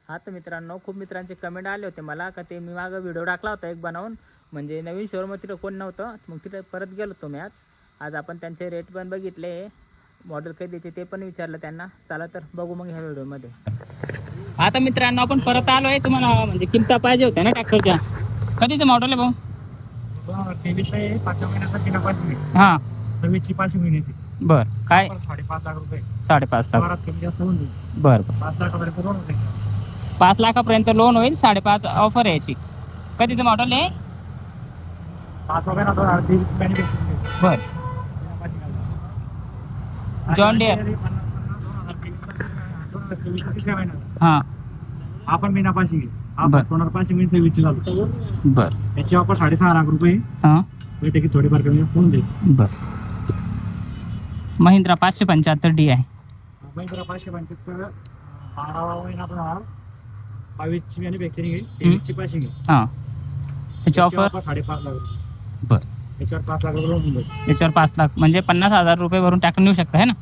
हा तर मित्रांनो, खूप मित्रांचे कमेंट आले होते मला का ते मी मागं व्हिडिओ टाकला होता एक बनवून, म्हणजे नवीन शोरूम तिथं कोण नव्हतं, मग तिथं परत गेलो होतो मी आज आपण त्यांचे रेट पण बघितले, मॉडेल काही द्यायचे ते पण विचारलं त्यांना. चला तर बघू मग ह्या व्हिडिओमध्ये. आता मित्रांनो आपण परत आलो आहे, तुम्हाला म्हणजे किमता पाहिजे होत्या ना ट्रॅक्टरच्या. कधीचं मॉडेल आहे भाऊ? 23 आहे, 5 महिन्याचा बिना पासिंग. हां 26ची 5 महिन्याची. बरं, काय 5.5 लाख रुपये. 5.5 लाख. वरात कमी जास्त होऊन जाईल. बरं 5 लाखापर्यंत लोन होते. 5 लाखापर्यंत लोन होईल, 5.5 ऑफर आहे याची. कधीचं मॉडेल आहे? 5 वगैरे 23 मॅन्युफॅक्चरिंग. बरं, जॉन डियर. हां आपण बिना पासिंग आहे. आपण कोणाला पासिंग म्हणजे 26 चालू. बरं याची ऑफर 6.5 लाख रुपये. हां भेटे की थोडीफार कमी होऊन जाईल. बरं. महिंद्रा 575D आहे. महिंद्रा 575 12 महिना 22ची मॅन्युफॅक्चरिंग आहे, 23ची पासिंग आहे. हां त्याची ऑफर 5.5 लाख रुपये. बरं, याच्यावर 5 लाख रुपये लोन होऊन जाईल. याच्यावर 5 लाख म्हणजे 50,000 रुपये भरून ट्रॅक्टर नेऊ शकता है ना?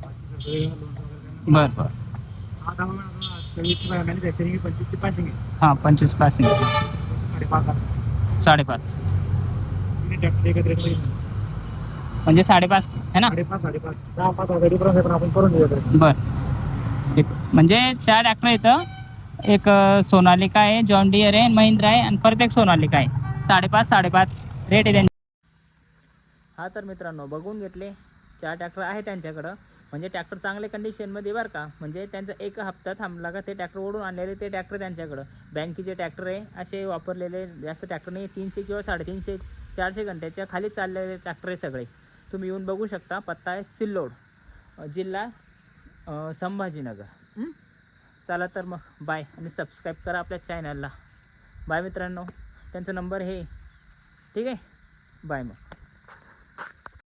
बरं बरं. आता 23ची मॅन्युफॅक्चरिंग आहे, 25ची पासिंग आहे. हां 25 पासिंग. 5.5 लाख. 5.5 ट्रॅक्टर एकत्र येईल. म्हणजे 5.5 है ना? 5.5 10-5 हजार डिफरन्स आहे, पण आपण करून देऊ. बरं ठीक. म्हणजे 4 ट्रॅक्टर इथं, एक सोनालिका आहे, जॉन डियर आहे, महिंद्रा आहे आणि परत एक सोनालिका आहे. 5.5 रेट आहे त्यांची. हा तर मित्रांनो बघून घेतले, 4 ट्रॅक्टर आहे त्यांच्याकडं. म्हणजे ट्रॅक्टर चांगल्या कंडिशनमध्ये बरं का, म्हणजे त्यांचा एक हप्ता थांबला का ते ट्रॅक्टर ओढून आणलेले ते ट्रॅक्टर त्यांच्याकडं. बँकेचे ट्रॅक्टर आहे, असे वापरलेले जास्त ट्रॅक्टर नाही. 300 किंवा 350 400 घंट्याच्या खाली चाललेले ट्रॅक्टर आहे सगळे. तुम्ही येऊन बघू शकता. पत्ता आहे सिल्लोड, जिल्हा संभाजीनगर. चला तर मग बाय, आणि सबस्क्राईब करा आपल्या चॅनलला. बाय मित्रांनो, त्यांचा नंबर हे ठीक आहे. बाय मग.